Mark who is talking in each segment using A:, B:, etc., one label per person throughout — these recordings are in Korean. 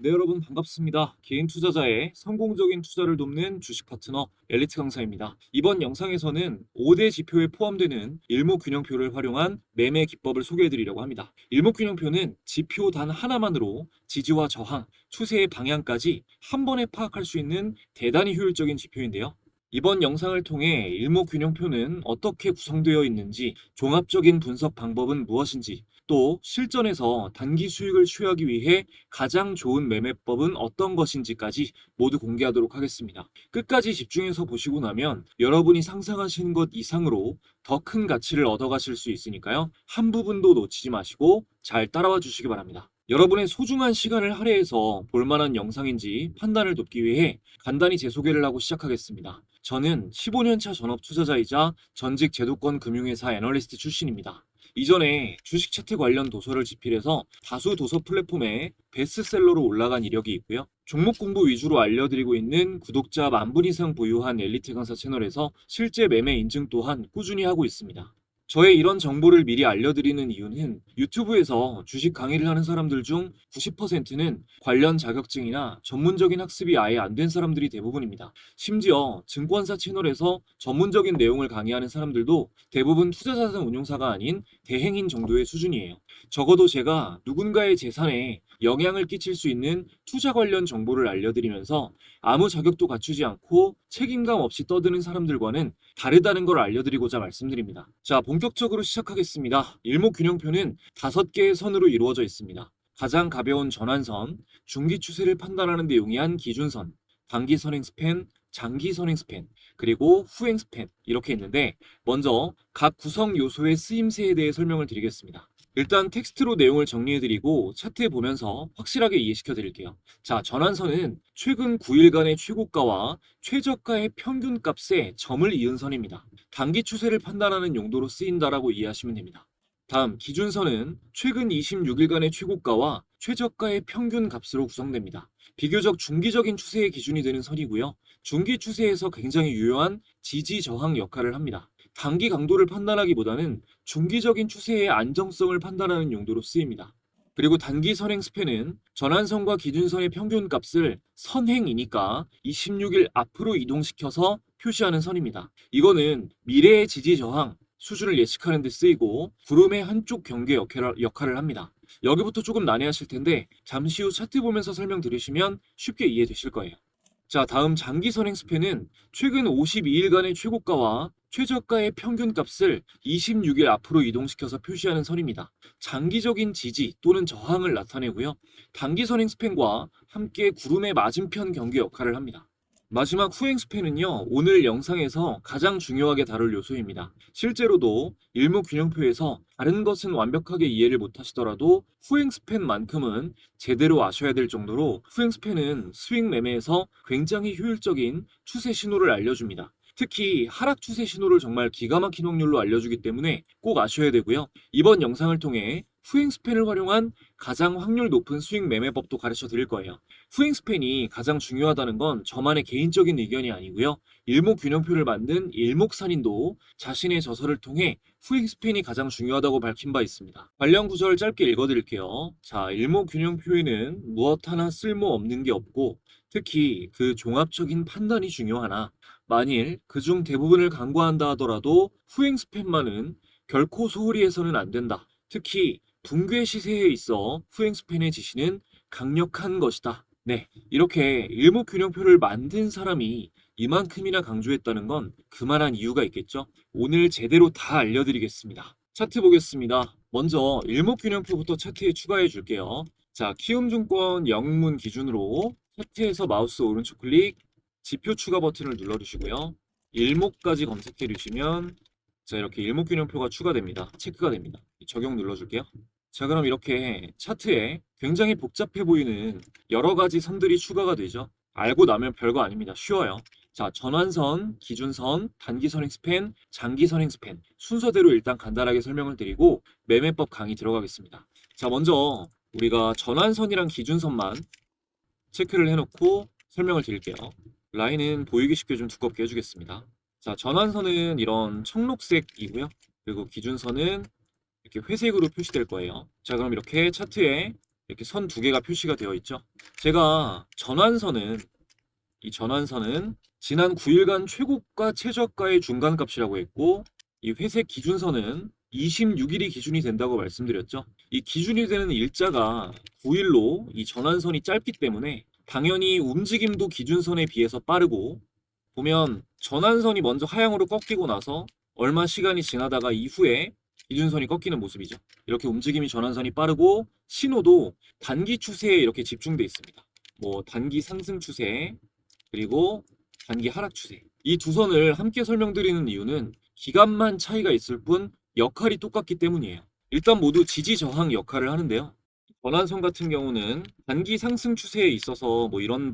A: 네, 여러분 반갑습니다. 개인 투자자의 성공적인 투자를 돕는 주식 파트너 엘리트 강사입니다. 이번 영상에서는 5대 지표에 포함되는 일목균형표를 활용한 매매 기법을 소개해 드리려고 합니다. 일목균형표는 지표 단 하나만으로 지지와 저항, 추세의 방향까지 한 번에 파악할 수 있는 대단히 효율적인 지표인데요. 이번 영상을 통해 일목균형표는 어떻게 구성되어 있는지, 종합적인 분석 방법은 무엇인지, 또 실전에서 단기 수익을 취하기 위해 가장 좋은 매매법은 어떤 것인지까지 모두 공개하도록 하겠습니다. 끝까지 집중해서 보시고 나면 여러분이 상상하시는 것 이상으로 더 큰 가치를 얻어가실 수 있으니까요. 한 부분도 놓치지 마시고 잘 따라와 주시기 바랍니다. 여러분의 소중한 시간을 할애해서 볼만한 영상인지 판단을 돕기 위해 간단히 제 소개를 하고 시작하겠습니다. 저는 15년차 전업 투자자이자 전직 제도권 금융회사 애널리스트 출신입니다. 이전에 주식 차트 관련 도서를 집필해서 다수 도서 플랫폼에 베스트셀러로 올라간 이력이 있고요. 종목 공부 위주로 알려드리고 있는 구독자 10,000분 이상 보유한 엘리트 강사 채널에서 실제 매매 인증 또한 꾸준히 하고 있습니다. 저의 이런 정보를 미리 알려드리는 이유는 유튜브에서 주식 강의를 하는 사람들 중 90%는 관련 자격증이나 전문적인 학습이 아예 안 된 사람들이 대부분입니다. 심지어 증권사 채널에서 전문적인 내용을 강의하는 사람들도 대부분 투자자산 운용사가 아닌 대행인 정도의 수준이에요. 적어도 제가 누군가의 재산에 영향을 끼칠 수 있는 투자 관련 정보를 알려드리면서 아무 자격도 갖추지 않고 책임감 없이 떠드는 사람들과는 다르다는 걸 알려드리고자 말씀드립니다. 자, 본격적으로 시작하겠습니다. 일목균형표는 5개의 선으로 이루어져 있습니다. 가장 가벼운 전환선, 중기 추세를 판단하는 데 용이한 기준선, 단기 선행 스팬, 장기 선행 스팬, 그리고 후행 스팬 이렇게 있는데 먼저 각 구성 요소의 쓰임새에 대해 설명을 드리겠습니다. 일단 텍스트로 내용을 정리해드리고 차트에 보면서 확실하게 이해시켜드릴게요. 자, 전환선은 최근 9일간의 최고가와 최저가의 평균값에 점을 이은 선입니다. 단기 추세를 판단하는 용도로 쓰인다라고 이해하시면 됩니다. 다음 기준선은 최근 26일간의 최고가와 최저가의 평균값으로 구성됩니다. 비교적 중기적인 추세의 기준이 되는 선이고요. 중기 추세에서 굉장히 유효한 지지 저항 역할을 합니다. 단기 강도를 판단하기보다는 중기적인 추세의 안정성을 판단하는 용도로 쓰입니다. 그리고 단기 선행 스팬은 전환선과 기준선의 평균값을 선행이니까 26일 앞으로 이동시켜서 표시하는 선입니다. 이거는 미래의 지지 저항 수준을 예측하는 데 쓰이고 구름의 한쪽 경계 역할을 합니다. 여기부터 조금 난해하실 텐데 잠시 후 차트 보면서 설명드리시면 쉽게 이해되실 거예요. 자, 다음 장기 선행 스팬은 최근 52일간의 최고가와 최저가의 평균값을 26일 앞으로 이동시켜서 표시하는 선입니다. 장기적인 지지 또는 저항을 나타내고요. 단기 선행 스팬과 함께 구름의 맞은편 경계 역할을 합니다. 마지막 후행 스팬은요, 오늘 영상에서 가장 중요하게 다룰 요소입니다. 실제로도 일목균형표에서 다른 것은 완벽하게 이해를 못하시더라도 후행 스팬만큼은 제대로 아셔야 될 정도로 후행 스팬은 스윙 매매에서 굉장히 효율적인 추세 신호를 알려줍니다. 특히 하락 추세 신호를 정말 기가 막힌 확률로 알려주기 때문에 꼭 아셔야 되고요. 이번 영상을 통해 후행 스팬을 활용한 가장 확률 높은 스윙 매매법도 가르쳐 드릴 거예요. 후행 스팬이 가장 중요하다는 건 저만의 개인적인 의견이 아니고요. 일목균형표를 만든 일목산인도 자신의 저서를 통해 후행 스팬이 가장 중요하다고 밝힌 바 있습니다. 관련 구절 짧게 읽어드릴게요. 자, 일목균형표에는 무엇 하나 쓸모없는 게 없고 특히 그 종합적인 판단이 중요하나 만일 그중 대부분을 간과한다 하더라도 후행 스팬만은 결코 소홀히 해서는 안 된다. 특히 붕괴 시세에 있어 후행 스팬의 지시는 강력한 것이다. 네, 이렇게 일목균형표를 만든 사람이 이만큼이나 강조했다는 건 그만한 이유가 있겠죠? 오늘 제대로 다 알려드리겠습니다. 차트 보겠습니다. 먼저 일목균형표부터 차트에 추가해 줄게요. 자, 키움증권 영문 기준으로 차트에서 마우스 오른쪽 클릭, 지표 추가 버튼을 눌러주시고요. 일목까지 검색해 주시면 자, 이렇게 일목균형표가 추가됩니다. 체크가 됩니다. 적용 눌러줄게요. 자, 그럼 이렇게 차트에 굉장히 복잡해 보이는 여러 가지 선들이 추가가 되죠. 알고 나면 별거 아닙니다. 쉬워요. 자, 전환선, 기준선, 단기 선행 스팬, 장기 선행 스팬 순서대로 일단 간단하게 설명을 드리고 매매법 강의 들어가겠습니다. 자, 먼저 우리가 전환선이랑 기준선만 체크를 해놓고 설명을 드릴게요. 라인은 보이기 쉽게 좀 두껍게 해주겠습니다. 자, 전환선은 이런 청록색이고요. 그리고 기준선은 이렇게 회색으로 표시될 거예요. 자, 그럼 이렇게 차트에 이렇게 선 두 개가 표시가 되어 있죠. 제가 이 전환선은 지난 9일간 최고가 최저가의 중간값이라고 했고, 이 회색 기준선은 26일이 기준이 된다고 말씀드렸죠. 이 기준이 되는 일자가 9일로 이 전환선이 짧기 때문에 당연히 움직임도 기준선에 비해서 빠르고, 보면 전환선이 먼저 하향으로 꺾이고 나서 얼마 시간이 지나다가 이후에 기준선이 꺾이는 모습이죠. 이렇게 움직임이 전환선이 빠르고 신호도 단기 추세에 이렇게 집중돼 있습니다. 뭐 단기 상승 추세, 그리고 단기 하락 추세. 이 두 선을 함께 설명드리는 이유는 기간만 차이가 있을 뿐 역할이 똑같기 때문이에요. 일단 모두 지지 저항 역할을 하는데요. 전환선 같은 경우는 단기 상승 추세에 있어서 뭐 이런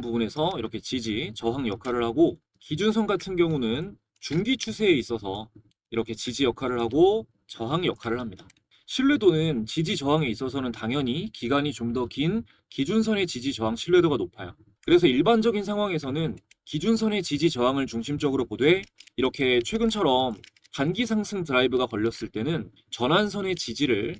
A: 부분에서 이렇게 지지 저항 역할을 하고, 기준선 같은 경우는 중기 추세에 있어서 이렇게 지지 역할을 하고 저항 역할을 합니다. 신뢰도는 지지 저항에 있어서는 당연히 기간이 좀 더 긴 기준선의 지지 저항 신뢰도가 높아요. 그래서 일반적인 상황에서는 기준선의 지지 저항을 중심적으로 보되, 이렇게 최근처럼 단기 상승 드라이브가 걸렸을 때는 전환선의 지지를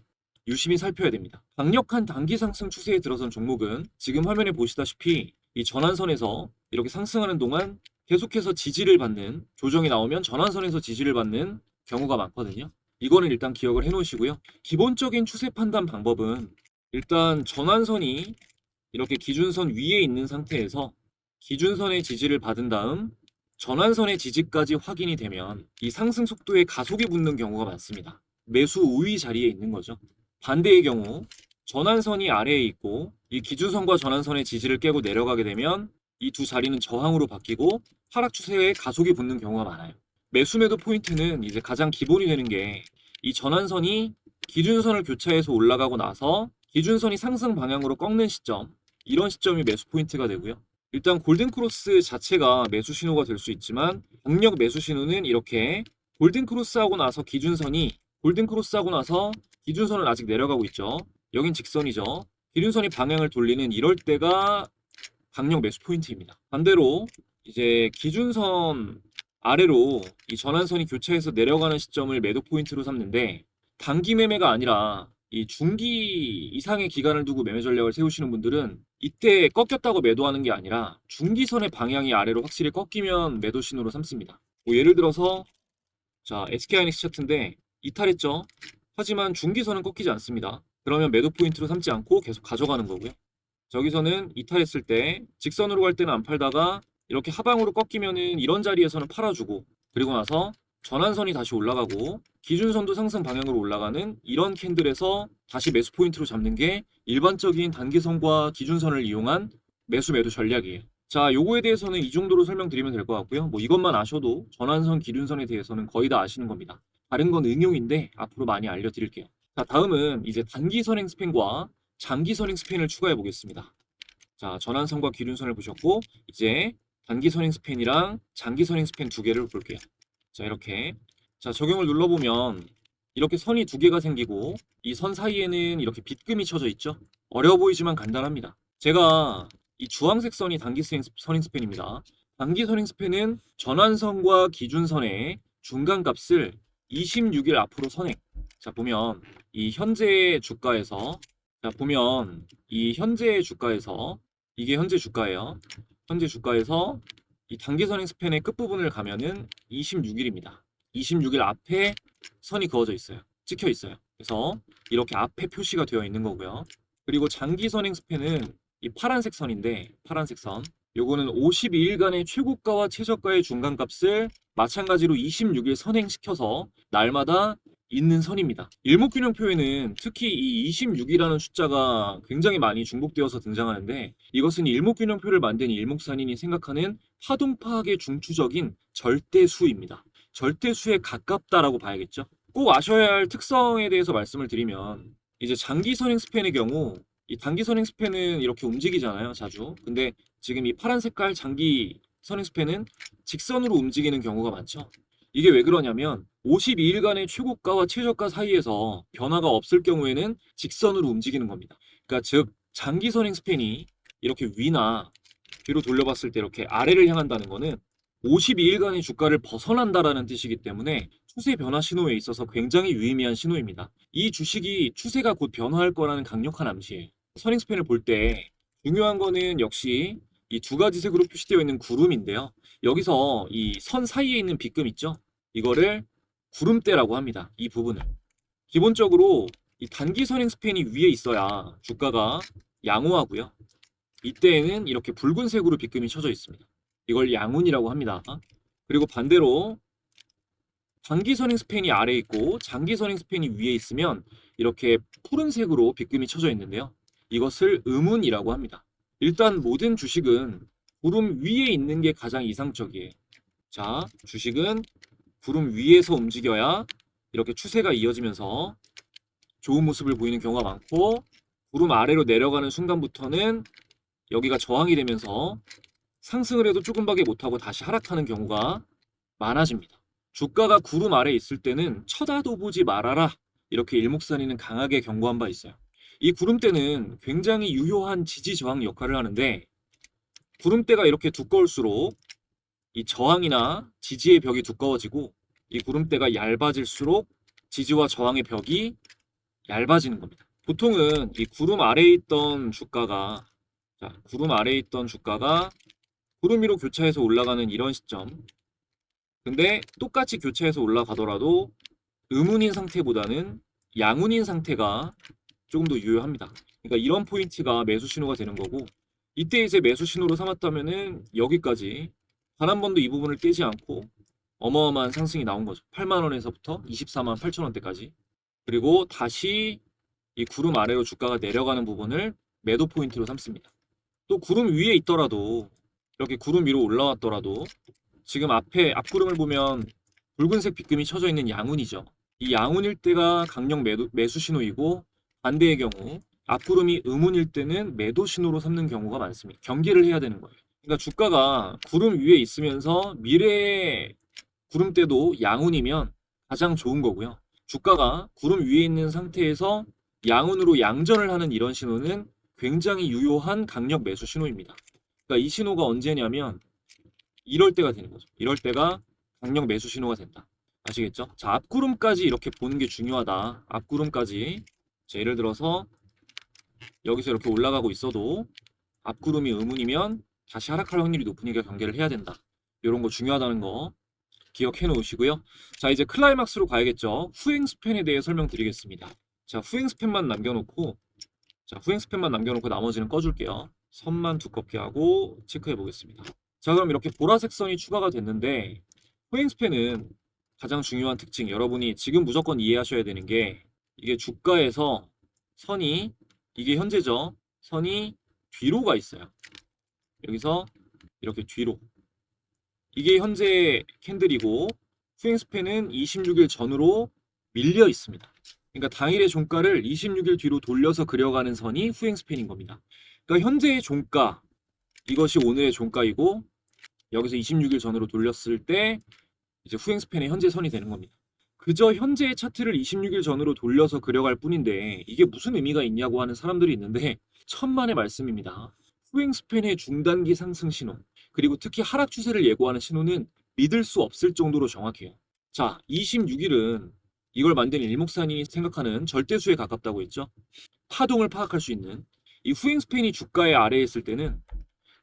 A: 유심히 살펴야 됩니다. 강력한 단기 상승 추세에 들어선 종목은 지금 화면에 보시다시피 이 전환선에서 이렇게 상승하는 동안 계속해서 지지를 받는, 조정이 나오면 전환선에서 지지를 받는 경우가 많거든요. 이거는 일단 기억을 해 놓으시고요. 기본적인 추세 판단 방법은 일단 전환선이 이렇게 기준선 위에 있는 상태에서 기준선의 지지를 받은 다음 전환선의 지지까지 확인이 되면 이 상승 속도에 가속이 붙는 경우가 많습니다. 매수 우위 자리에 있는 거죠. 반대의 경우 전환선이 아래에 있고 이 기준선과 전환선의 지지를 깨고 내려가게 되면 이 두 자리는 저항으로 바뀌고 하락 추세에 가속이 붙는 경우가 많아요. 매수 매도 포인트는 이제 가장 기본이 되는 게 이 전환선이 기준선을 교차해서 올라가고 나서 기준선이 상승 방향으로 꺾는 시점, 이런 시점이 매수 포인트가 되고요. 일단 골든크로스 자체가 매수 신호가 될 수 있지만, 강력 매수 신호는 이렇게 골든크로스하고 나서 골든크로스하고 나서 기준선은 아직 내려가고 있죠. 여긴 직선이죠. 기준선이 방향을 돌리는 이럴 때가 강력 매수 포인트입니다. 반대로 이제 기준선 아래로 이 전환선이 교차해서 내려가는 시점을 매도 포인트로 삼는데, 단기 매매가 아니라 이 중기 이상의 기간을 두고 매매 전략을 세우시는 분들은 이때 꺾였다고 매도하는 게 아니라 중기선의 방향이 아래로 확실히 꺾이면 매도 신호로 삼습니다. 뭐 예를 들어서 자, SK하이닉스 차트인데 이탈했죠. 하지만 중기선은 꺾이지 않습니다. 그러면 매도 포인트로 삼지 않고 계속 가져가는 거고요. 저기서는 이탈했을 때 직선으로 갈 때는 안 팔다가 이렇게 하방으로 꺾이면은 이런 자리에서는 팔아주고, 그리고 나서 전환선이 다시 올라가고 기준선도 상승 방향으로 올라가는 이런 캔들에서 다시 매수 포인트로 잡는 게 일반적인 단기선과 기준선을 이용한 매수 매도 전략이에요. 자, 요거에 대해서는 이 정도로 설명드리면 될 것 같고요. 뭐 이것만 아셔도 전환선, 기준선에 대해서는 거의 다 아시는 겁니다. 다른 건 응용인데 앞으로 많이 알려드릴게요. 자, 다음은 이제 단기 선행 스팬과 장기 선행 스팬을 추가해 보겠습니다. 자, 전환선과 기준선을 보셨고 이제 단기 선행 스팬이랑 장기 선행 스팬 두 개를 볼게요. 자, 이렇게 자, 적용을 눌러보면 이렇게 선이 두 개가 생기고 이 선 사이에는 이렇게 빗금이 쳐져 있죠. 어려워 보이지만 간단합니다. 제가 이 주황색 선이 단기 선행 스팬입니다. 단기 선행 스팬은 전환선과 기준선의 중간값을 26일 앞으로 선행. 자, 보면 이 현재 주가에서 이게 현재 주가예요. 현재 주가에서 이 단기 선행 스팬의 끝부분을 가면은 26일입니다. 26일 앞에 선이 그어져 있어요. 찍혀 있어요. 그래서 이렇게 앞에 표시가 되어 있는 거고요. 그리고 장기 선행 스팬은 이 파란색 선인데, 파란색 선. 요거는 52일간의 최고가와 최저가의 중간값을 마찬가지로 26일 선행시켜서 날마다 있는 선입니다. 일목균형표에는 특히 이 26이라는 숫자가 굉장히 많이 중복되어서 등장하는데, 이것은 일목균형표를 만든 일목산인이 생각하는 파동 파악의 중추적인 절대수입니다. 절대수에 가깝다라고 봐야겠죠. 꼭 아셔야 할 특성에 대해서 말씀을 드리면, 이제 장기 선행 스팬의 경우 이 단기 선행 스팬은 이렇게 움직이잖아요, 자주. 근데 지금 이 파란 색깔 장기 선행 스팬은 직선으로 움직이는 경우가 많죠. 이게 왜 그러냐면 52일간의 최고가와 최저가 사이에서 변화가 없을 경우에는 직선으로 움직이는 겁니다. 그러니까 즉 장기 선행 스팬이 이렇게 위나 뒤로 돌려봤을 때 이렇게 아래를 향한다는 거는 52일간의 주가를 벗어난다라는 뜻이기 때문에 추세 변화 신호에 있어서 굉장히 유의미한 신호입니다. 이 주식이 추세가 곧 변화할 거라는 강력한 암시예요. 선행스팬을 볼 때 중요한 거는 역시 이 두 가지 색으로 표시되어 있는 구름인데요. 여기서 이 선 사이에 있는 빗금 있죠? 이거를 구름대라고 합니다. 이 부분을. 기본적으로 이 단기 선행 스팬이 위에 있어야 주가가 양호하고요. 이때에는 이렇게 붉은색으로 빗금이 쳐져 있습니다. 이걸 양운이라고 합니다. 그리고 반대로 단기 선행 스팬이 아래에 있고 장기 선행 스팬이 위에 있으면 이렇게 푸른색으로 빗금이 쳐져 있는데요. 이것을 음운이라고 합니다. 일단 모든 주식은 구름 위에 있는 게 가장 이상적이에요. 자, 주식은 구름 위에서 움직여야 이렇게 추세가 이어지면서 좋은 모습을 보이는 경우가 많고, 구름 아래로 내려가는 순간부터는 여기가 저항이 되면서 상승을 해도 조금밖에 못하고 다시 하락하는 경우가 많아집니다. 주가가 구름 아래에 있을 때는 쳐다도 보지 말아라, 이렇게 일목산이는 강하게 경고한 바 있어요. 이 구름대는 굉장히 유효한 지지 저항 역할을 하는데, 구름대가 이렇게 두꺼울수록 이 저항이나 지지의 벽이 두꺼워지고, 이 구름대가 얇아질수록 지지와 저항의 벽이 얇아지는 겁니다. 보통은 이 구름 아래에 있던 주가가, 구름 아래에 있던 주가가 구름 위로 교차해서 올라가는 이런 시점, 근데 똑같이 교차해서 올라가더라도 음운인 상태보다는 양운인 상태가 조금 더 유효합니다. 그러니까 이런 포인트가 매수 신호가 되는 거고, 이때 이제 매수 신호로 삼았다면은 여기까지 단 한 번도 이 부분을 깨지 않고 어마어마한 상승이 나온 거죠. 8만 원에서부터 24만 8천 원대까지. 그리고 다시 이 구름 아래로 주가가 내려가는 부분을 매도 포인트로 삼습니다. 또 구름 위에 있더라도, 이렇게 구름 위로 올라왔더라도, 지금 앞구름을 보면 붉은색 빗금이 쳐져 있는 양운이죠. 이 양운일 때가 강력 매수 신호이고, 반대의 경우 앞구름이 음운일 때는 매도 신호로 삼는 경우가 많습니다. 경계를 해야 되는 거예요. 그러니까 주가가 구름 위에 있으면서 미래의 구름대도 양운이면 가장 좋은 거고요. 주가가 구름 위에 있는 상태에서 양운으로 양전을 하는 이런 신호는 굉장히 유효한 강력 매수 신호입니다. 그러니까 이 신호가 언제냐면 이럴 때가 되는 거죠. 이럴 때가 강력 매수 신호가 된다. 아시겠죠? 자, 앞구름까지 이렇게 보는 게 중요하다. 앞구름까지. 자, 예를 들어서 여기서 이렇게 올라가고 있어도 앞구름이 음운이면 다시 하락할 확률이 높으니까 경계를 해야 된다. 이런 거 중요하다는 거 기억해 놓으시고요. 자, 이제 클라이막스로 가야겠죠. 후행 스팬에 대해 설명드리겠습니다. 자, 후행 스팬만 남겨놓고 나머지는 꺼줄게요. 선만 두껍게 하고 체크해 보겠습니다. 자, 그럼 이렇게 보라색 선이 추가가 됐는데, 후행 스팬은 가장 중요한 특징, 여러분이 지금 무조건 이해하셔야 되는 게, 이게 주가에서 선이, 이게 현재죠. 선이 뒤로 가 있어요. 여기서 이렇게 뒤로. 이게 현재 캔들이고, 후행 스팬은 26일 전으로 밀려 있습니다. 그러니까 당일의 종가를 26일 뒤로 돌려서 그려가는 선이 후행 스팬인 겁니다. 그러니까 현재의 종가, 이것이 오늘의 종가이고, 여기서 26일 전으로 돌렸을 때 이제 후행 스팬의 현재 선이 되는 겁니다. 그저 현재의 차트를 26일 전으로 돌려서 그려갈 뿐인데 이게 무슨 의미가 있냐고 하는 사람들이 있는데, 천만의 말씀입니다. 후행 스팬의 중단기 상승 신호, 그리고 특히 하락 추세를 예고하는 신호는 믿을 수 없을 정도로 정확해요. 자, 26일은 이걸 만든 일목산이 생각하는 절대수에 가깝다고 했죠. 파동을 파악할 수 있는 이 후행 스팬이 주가의 아래에 있을 때는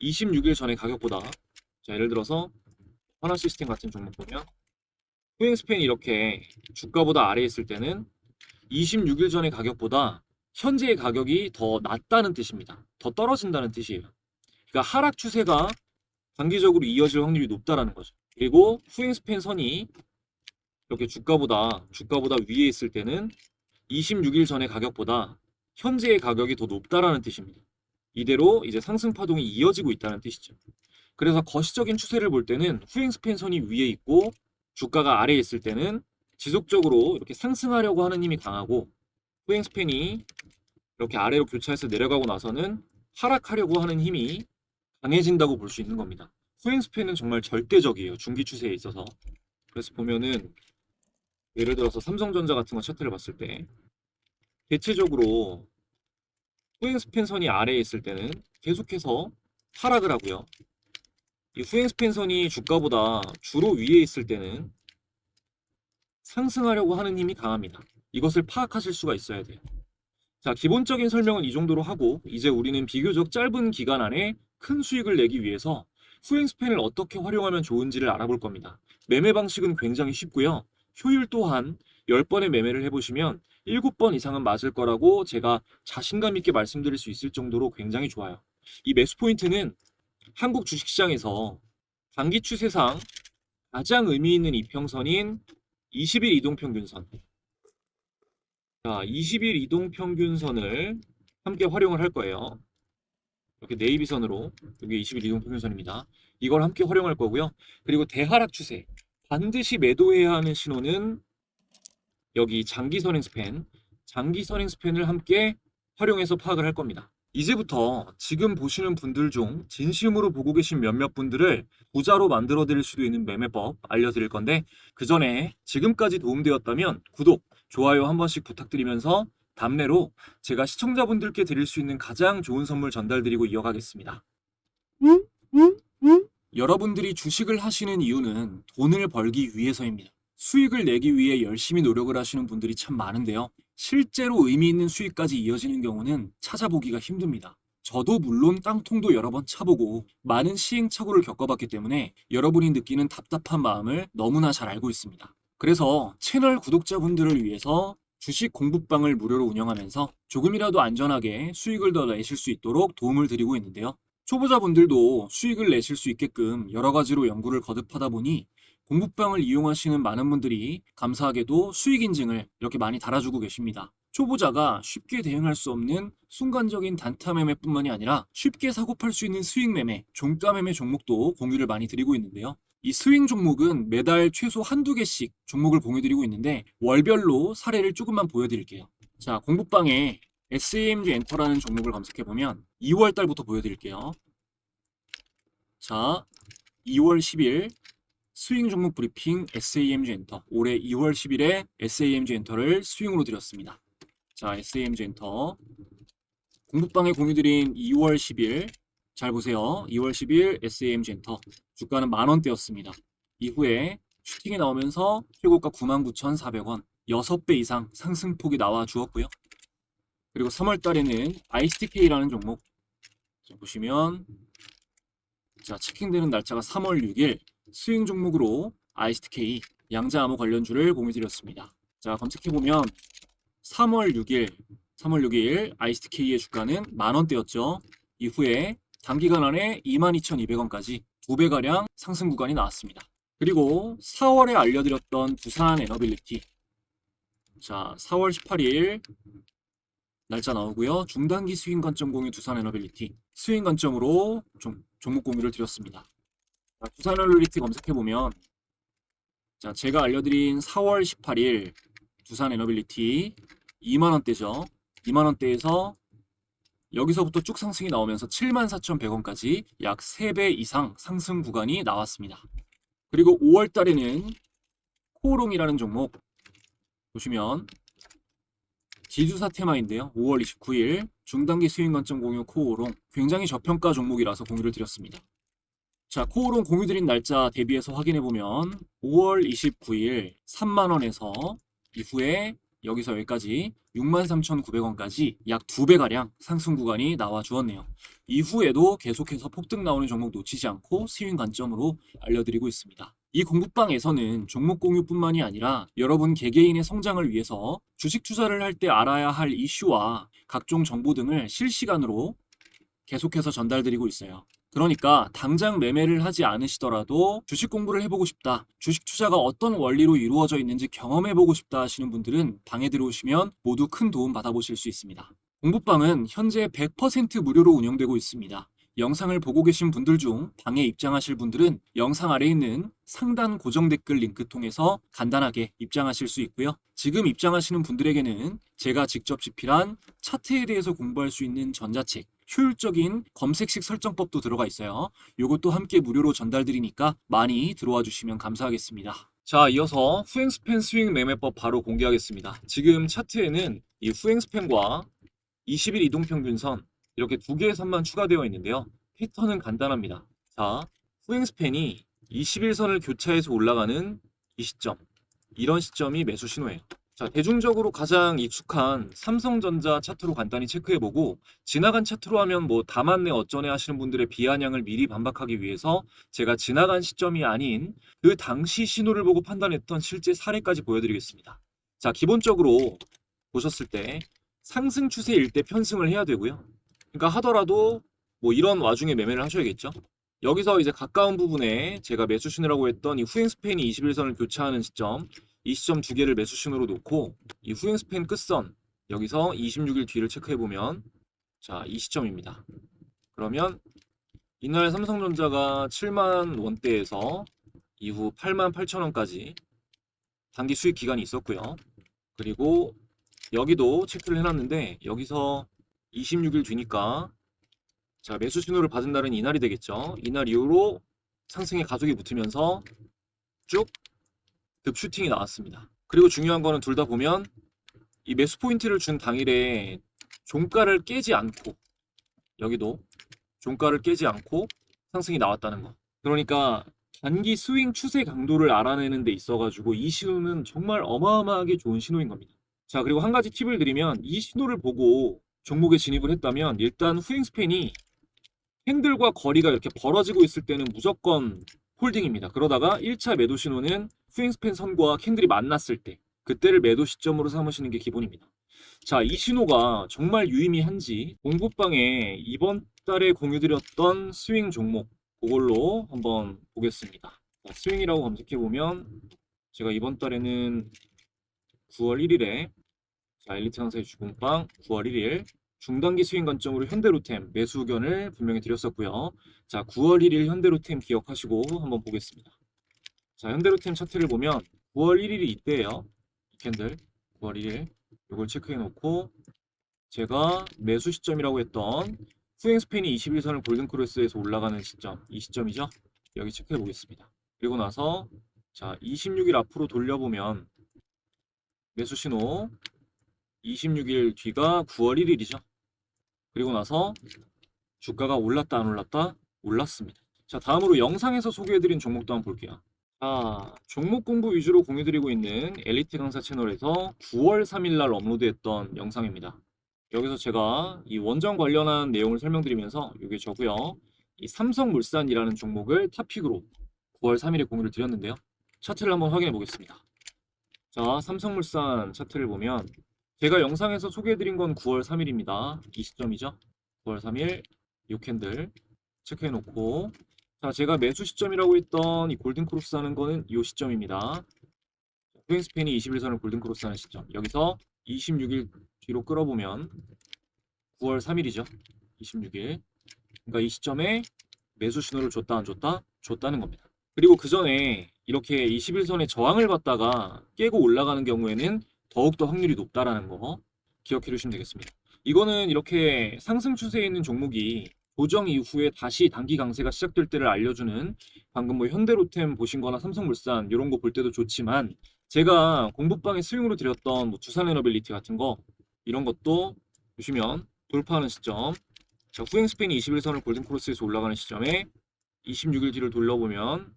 A: 26일 전의 가격보다, 자, 예를 들어서 하나 시스템 같은 종목 보면 후행 스팬이 이렇게 주가보다 아래에 있을 때는 26일 전의 가격보다 현재의 가격이 더 낮다는 뜻입니다. 더 떨어진다는 뜻이에요. 그러니까 하락 추세가 단기적으로 이어질 확률이 높다라는 거죠. 그리고 후행 스팬 선이 이렇게 주가보다 위에 있을 때는 26일 전의 가격보다 현재의 가격이 더 높다라는 뜻입니다. 이대로 이제 상승 파동이 이어지고 있다는 뜻이죠. 그래서 거시적인 추세를 볼 때는 후행 스팬 선이 위에 있고 주가가 아래에 있을 때는 지속적으로 이렇게 상승하려고 하는 힘이 강하고, 후행 스팬이 이렇게 아래로 교차해서 내려가고 나서는 하락하려고 하는 힘이 강해진다고 볼 수 있는 겁니다. 후행 스팬은 정말 절대적이에요. 중기 추세에 있어서. 그래서 보면은 예를 들어서 삼성전자 같은 거 차트를 봤을 때 대체적으로 후행 스팬 선이 아래에 있을 때는 계속해서 하락을 하고요. 이 후행 스팬 선이 주가보다 주로 위에 있을 때는 상승하려고 하는 힘이 강합니다. 이것을 파악하실 수가 있어야 돼요. 자, 기본적인 설명은 이 정도로 하고 이제 우리는 비교적 짧은 기간 안에 큰 수익을 내기 위해서 후행 스팬을 어떻게 활용하면 좋은지를 알아볼 겁니다. 매매 방식은 굉장히 쉽고요. 효율 또한 10번의 매매를 해보시면 7번 이상은 맞을 거라고 제가 자신감 있게 말씀드릴 수 있을 정도로 굉장히 좋아요. 이 매수 포인트는 한국 주식시장에서 단기 추세상 가장 의미 있는 이평선인 20일 이동평균선. 자, 20일 이동평균선을 함께 활용을 할 거예요. 이렇게 네이비선으로, 여기 20일 이동평균선입니다. 이걸 함께 활용할 거고요. 그리고 대하락 추세, 반드시 매도해야 하는 신호는 여기 장기 선행 스팬을 함께 활용해서 파악을 할 겁니다. 이제부터 지금 보시는 분들 중 진심으로 보고 계신 몇몇 분들을 부자로 만들어 드릴 수도 있는 매매법 알려드릴 건데, 그 전에 지금까지 도움되었다면 구독, 좋아요 한 번씩 부탁드리면서 답례로 제가 시청자분들께 드릴 수 있는 가장 좋은 선물 전달드리고 이어가겠습니다. 여러분들이 주식을 하시는 이유는 돈을 벌기 위해서입니다. 수익을 내기 위해 열심히 노력을 하시는 분들이 참 많은데요. 실제로 의미 있는 수익까지 이어지는 경우는 찾아보기가 힘듭니다. 저도 물론 깡통도 여러 번 차보고 많은 시행착오를 겪어봤기 때문에 여러분이 느끼는 답답한 마음을 너무나 잘 알고 있습니다. 그래서 채널 구독자분들을 위해서 주식 공부방을 무료로 운영하면서 조금이라도 안전하게 수익을 더 내실 수 있도록 도움을 드리고 있는데요. 초보자분들도 수익을 내실 수 있게끔 여러 가지로 연구를 거듭하다 보니 공부방을 이용하시는 많은 분들이 감사하게도 수익 인증을 이렇게 많이 달아주고 계십니다. 초보자가 쉽게 대응할 수 없는 순간적인 단타 매매뿐만이 아니라 쉽게 사고팔 수 있는 수익 매매, 종가 매매 종목도 공유를 많이 드리고 있는데요. 이 스윙 종목은 매달 최소 한두 개씩 종목을 공유드리고 있는데 월별로 사례를 조금만 보여드릴게요. 자, 공부방에 SAMG 엔터라는 종목을 검색해보면 2월 달부터 보여드릴게요. 자, 2월 10일 스윙 종목 브리핑 SAMG 엔터. 올해 2월 10일에 SAMG 엔터를 스윙으로 드렸습니다. 자, SAMG 엔터. 공부방에 공유드린 2월 10일. 잘 보세요. 2월 10일 SAMG 엔터. 주가는 만원대였습니다. 이후에 슈팅이 나오면서 최고가 99,400원. 6배 이상 상승폭이 나와 주었고요. 그리고 3월 달에는 ISTK라는 종목. 자, 보시면 자, 체킹되는 날짜가 3월 6일. 스윙 종목으로 ISTK 양자암호 관련주를 공유드렸습니다. 자, 검색해보면 3월 6일 ISTK의 주가는 만원대였죠. 이후에 단기간 안에 22,200원까지 2배가량 상승 구간이 나왔습니다. 그리고 4월에 알려드렸던 두산 에너빌리티. 자, 4월 18일 날짜 나오고요. 중단기 스윙 관점 공유 두산 에너빌리티. 스윙 관점으로 종목 공유를 드렸습니다. 자, 두산 에너빌리티 검색해보면 자, 제가 알려드린 4월 18일 두산 에너빌리티 2만원대죠. 2만원대에서 여기서부터 쭉 상승이 나오면서 74,100원까지 약 3배 이상 상승 구간이 나왔습니다. 그리고 5월 달에는 코오롱이라는 종목 보시면 지주사 테마인데요. 5월 29일 중단기 스윙 관점 공유 코오롱. 굉장히 저평가 종목이라서 공유를 드렸습니다. 자, 코오롱 공유드린 날짜 대비해서 확인해보면 5월 29일 3만원에서 이후에 여기서 여기까지 63,900원까지 약 2배가량 상승 구간이 나와 주었네요. 이후에도 계속해서 폭등 나오는 종목 놓치지 않고 스윙 관점으로 알려드리고 있습니다. 이 공부방에서는 종목 공유뿐만이 아니라 여러분 개개인의 성장을 위해서 주식 투자를 할 때 알아야 할 이슈와 각종 정보 등을 실시간으로 계속해서 전달드리고 있어요. 그러니까 당장 매매를 하지 않으시더라도 주식 공부를 해보고 싶다, 주식 투자가 어떤 원리로 이루어져 있는지 경험해보고 싶다 하시는 분들은 방에 들어오시면 모두 큰 도움 받아보실 수 있습니다. 공부방은 현재 100% 무료로 운영되고 있습니다. 영상을 보고 계신 분들 중 방에 입장하실 분들은 영상 아래에 있는 상단 고정 댓글 링크 통해서 간단하게 입장하실 수 있고요. 지금 입장하시는 분들에게는 제가 직접 집필한 차트에 대해서 공부할 수 있는 전자책, 효율적인 검색식 설정법도 들어가 있어요. 이것도 함께 무료로 전달드리니까 많이 들어와 주시면 감사하겠습니다. 자, 이어서 후행스팬 스윙 매매법 바로 공개하겠습니다. 지금 차트에는 이 후행스팬과 20일 이동평균선 이렇게 두 개의 선만 추가되어 있는데요. 패턴은 간단합니다. 자, 후행스팬이 21선을 교차해서 올라가는 이 시점, 이런 시점이 매수 신호예요. 자, 대중적으로 가장 익숙한 삼성전자 차트로 간단히 체크해보고 지나간 차트로 하면 뭐 다 맞네 어쩌네 하시는 분들의 비아냥을 미리 반박하기 위해서 제가 지나간 시점이 아닌 그 당시 신호를 보고 판단했던 실제 사례까지 보여드리겠습니다. 자, 기본적으로 보셨을 때 상승 추세일 때 편승을 해야 되고요. 그러니까 하더라도 뭐 이런 와중에 매매를 하셔야겠죠. 여기서 이제 가까운 부분에 제가 매수 신호라고 했던 이 후행 스팬이 21선을 교차하는 시점, 이 시점 두 개를 매수 신호로 놓고 이 후행 스팬 끝선 여기서 26일 뒤를 체크해 보면 자, 이 시점입니다. 그러면 이날 삼성전자가 7만 원대에서 이후 8만 8천 원까지 단기 수익 기간이 있었고요. 그리고 여기도 체크를 해놨는데 여기서 26일 뒤니까 자, 매수 신호를 받은 날은 이날이 되겠죠. 이날 이후로 상승의 가속이 붙으면서 쭉 급슈팅이 나왔습니다. 그리고 중요한 거는 둘 다 보면 이 매수 포인트를 준 당일에 종가를 깨지 않고 여기도 종가를 깨지 않고 상승이 나왔다는 거. 그러니까 단기 스윙 추세 강도를 알아내는 데 있어가지고 이 신호는 정말 어마어마하게 좋은 신호인 겁니다. 자, 그리고 한 가지 팁을 드리면 이 신호를 보고 종목에 진입을 했다면 일단 후행 스팬이 캔들과 거리가 이렇게 벌어지고 있을 때는 무조건 홀딩입니다. 그러다가 1차 매도 신호는 스윙 스팬 선과 캔들이 만났을 때 그때를 매도 시점으로 삼으시는 게 기본입니다. 자, 이 신호가 정말 유의미한지 공부방에 이번 달에 공유드렸던 스윙 종목 그걸로 한번 보겠습니다. 자, 스윙이라고 검색해보면 제가 이번 달에는 9월 1일에 자, 엘리트 강사의 주봉방 9월 1일 중단기 스윙 관점으로 현대로템 매수 의견을 분명히 드렸었고요. 자, 9월 1일 현대로템 기억하시고 한번 보겠습니다. 자, 현대로템 차트를 보면 9월 1일이 이때예요. 이 캔들 9월 1일 이걸 체크해 놓고 제가 매수 시점이라고 했던 후행 스팬이 21선을 골든크로스에서 올라가는 시점, 이 시점이죠. 여기 체크해 보겠습니다. 그리고 나서 자, 26일 앞으로 돌려보면 매수 신호 26일 뒤가 9월 1일이죠. 그리고 나서 주가가 올랐다 안 올랐다? 올랐습니다. 자, 다음으로 영상에서 소개해드린 종목도 한번 볼게요. 자, 종목 공부 위주로 공유드리고 있는 엘리트 강사 채널에서 9월 3일 날 업로드했던 영상입니다. 여기서 제가 이 원전 관련한 내용을 설명드리면서 이게 저고요. 이 삼성물산이라는 종목을 토픽으로 9월 3일에 공유를 드렸는데요. 차트를 한번 확인해 보겠습니다. 자, 삼성물산 차트를 보면 제가 영상에서 소개해드린 건 9월 3일입니다. 이 시점이죠. 9월 3일 이 캔들 체크해놓고 자, 제가 매수 시점이라고 했던 이 골든크로스 하는 거는 이 시점입니다. 후행스팬이 21선을 골든크로스 하는 시점. 여기서 26일 뒤로 끌어보면 9월 3일이죠. 26일. 그러니까 이 시점에 매수 신호를 줬다 안 줬다? 줬다는 겁니다. 그리고 그 전에 이렇게 21선의 저항을 받다가 깨고 올라가는 경우에는 더욱더 확률이 높다라는 거 기억해 주시면 되겠습니다. 이거는 이렇게 상승 추세에 있는 종목이 조정 이후에 다시 단기 강세가 시작될 때를 알려주는 방금 뭐 현대로템 보신 거나 삼성물산 이런 거 볼 때도 좋지만 제가 공부방에 스윙으로 드렸던 뭐 두산에너빌리티 같은 거 이런 것도 보시면 돌파하는 시점 자, 후행 스팬이 21선을 골든크로스에서 올라가는 시점에 26일 뒤를 돌려보면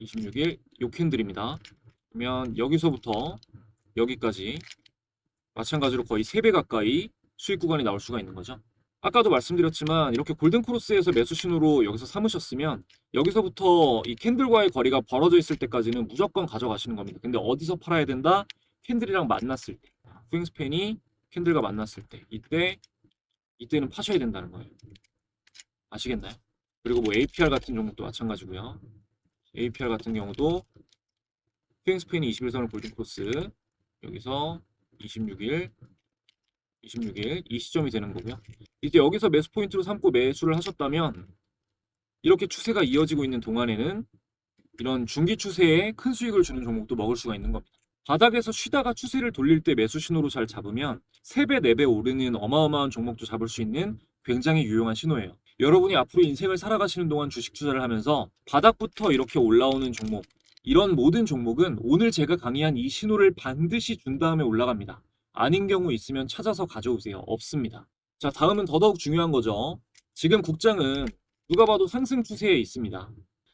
A: 26일 요 캔들입니다. 그러면 여기서부터 여기까지 마찬가지로 거의 3배 가까이 수익 구간이 나올 수가 있는 거죠. 아까도 말씀드렸지만 이렇게 골든크로스에서 매수 신호로 여기서 삼으셨으면 여기서부터 이 캔들과의 거리가 벌어져 있을 때까지는 무조건 가져가시는 겁니다. 근데 어디서 팔아야 된다? 캔들이랑 만났을 때 후행스팬이 캔들과 만났을 때 이때는 파셔야 된다는 거예요. 아시겠나요? 그리고 뭐 APR 같은 종목도 마찬가지고요. APR 같은 경우도 후행스팬이 21선을 골든크로스 여기서 26일 이 시점이 되는 거고요. 이제 여기서 매수 포인트로 삼고 매수를 하셨다면 이렇게 추세가 이어지고 있는 동안에는 이런 중기 추세에 큰 수익을 주는 종목도 먹을 수가 있는 겁니다. 바닥에서 쉬다가 추세를 돌릴 때 매수 신호로 잘 잡으면 3배, 4배 오르는 어마어마한 종목도 잡을 수 있는 굉장히 유용한 신호예요. 여러분이 앞으로 인생을 살아가시는 동안 주식 투자를 하면서 바닥부터 이렇게 올라오는 종목 이런 모든 종목은 오늘 제가 강의한 이 신호를 반드시 준 다음에 올라갑니다. 아닌 경우 있으면 찾아서 가져오세요. 없습니다. 자, 다음은 더더욱 중요한 거죠. 지금 국장은 누가 봐도 상승 추세에 있습니다.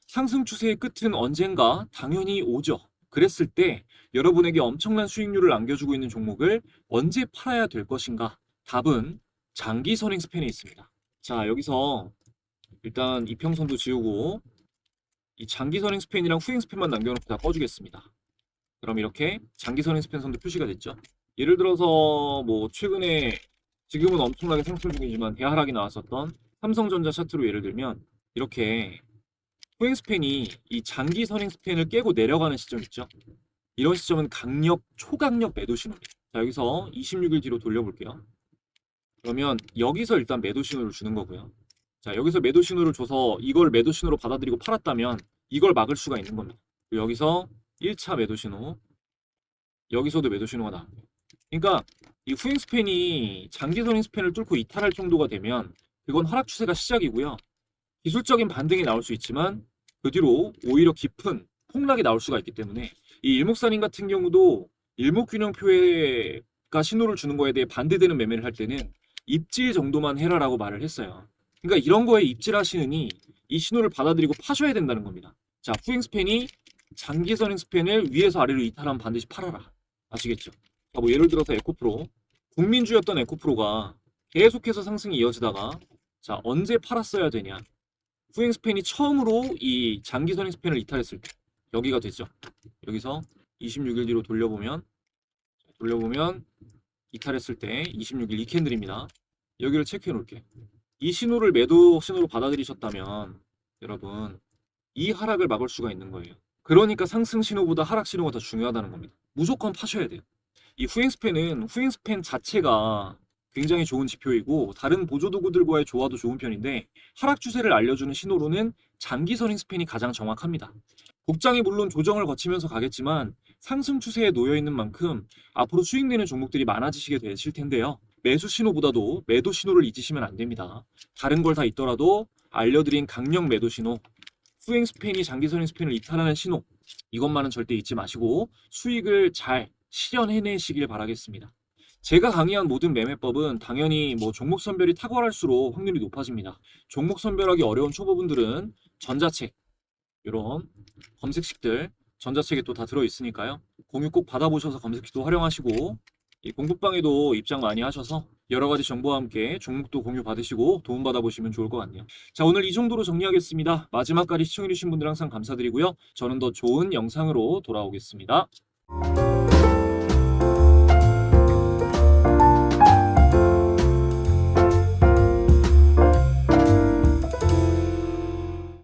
A: 상승 추세의 끝은 언젠가 당연히 오죠. 그랬을 때 여러분에게 엄청난 수익률을 안겨주고 있는 종목을 언제 팔아야 될 것인가? 답은 장기 선행 스팬에 있습니다. 자, 여기서 일단 이평선도 지우고 이 장기 선행 스팬이랑 후행 스팬만 남겨놓고 다 꺼주겠습니다. 그럼 이렇게 장기 선행 스팬 선도 표시가 됐죠. 예를 들어서 뭐 최근에 지금은 엄청나게 상승 중이지만 대하락이 나왔었던 삼성전자 차트로 예를 들면 이렇게 후행 스팬이 이 장기 선행 스팬을 깨고 내려가는 시점 있죠. 이런 시점은 강력, 초강력 매도 신호입니다. 자, 여기서 26일 뒤로 돌려볼게요. 그러면 여기서 일단 매도 신호를 주는 거고요. 자, 여기서 매도 신호를 줘서 이걸 매도 신호로 받아들이고 팔았다면 이걸 막을 수가 있는 겁니다. 그리고 여기서 1차 매도 신호, 여기서도 매도 신호가 나옵니다. 그러니까 이 후행 스팬이 장기 선행 스팬을 뚫고 이탈할 정도가 되면 그건 하락 추세가 시작이고요. 기술적인 반등이 나올 수 있지만 그 뒤로 오히려 깊은 폭락이 나올 수가 있기 때문에 이 일목살인 같은 경우도 일목균형표가 신호를 주는 거에 대해 반대되는 매매를 할 때는 입질 정도만 해라라고 말을 했어요. 그러니까 이런 거에 입질하시느니 이 신호를 받아들이고 파셔야 된다는 겁니다. 자, 후행 스팬이 장기 선행 스팬을 위에서 아래로 이탈하면 반드시 팔아라. 아시겠죠? 자, 뭐 예를 들어서 에코프로, 국민주였던 에코프로가 계속해서 상승이 이어지다가 자, 언제 팔았어야 되냐? 후행 스팬이 처음으로 이 장기 선행 스팬을 이탈했을 때 여기가 되죠. 여기서 26일 뒤로 돌려보면 이탈했을 때 26일 이 캔들입니다. 여기를 체크해 놓을게. 이 신호를 매도 신호로 받아들이셨다면 여러분 이 하락을 막을 수가 있는 거예요. 그러니까 상승 신호보다 하락 신호가 더 중요하다는 겁니다. 무조건 파셔야 돼요. 이 후행 스팬은 후행 스팬 자체가 굉장히 좋은 지표이고 다른 보조 도구들과의 조화도 좋은 편인데 하락 추세를 알려주는 신호로는 장기 선행 스팬이 가장 정확합니다. 복장이 물론 조정을 거치면서 가겠지만 상승 추세에 놓여 있는 만큼 앞으로 수익내는 종목들이 많아지시게 되실 텐데요. 매수 신호보다도 매도 신호를 잊으시면 안 됩니다. 다른 걸 다 있더라도 알려드린 강력 매도 신호, 후행 스팬이 장기 선행 스팬을 이탈하는 신호, 이것만은 절대 잊지 마시고 수익을 잘 실현해내시길 바라겠습니다. 제가 강의한 모든 매매법은 당연히 뭐 종목 선별이 탁월할수록 확률이 높아집니다. 종목 선별하기 어려운 초보분들은 전자책, 이런 검색식들 전자책에 또 다 들어있으니까요. 공유 꼭 받아보셔서 검색식도 활용하시고 이 공부방에도 입장 많이 하셔서 여러 가지 정보와 함께 종목도 공유 받으시고 도움 받아보시면 좋을 것 같네요. 자, 오늘 이 정도로 정리하겠습니다. 마지막까지 시청해주신 분들 항상 감사드리고요. 저는 더 좋은 영상으로 돌아오겠습니다.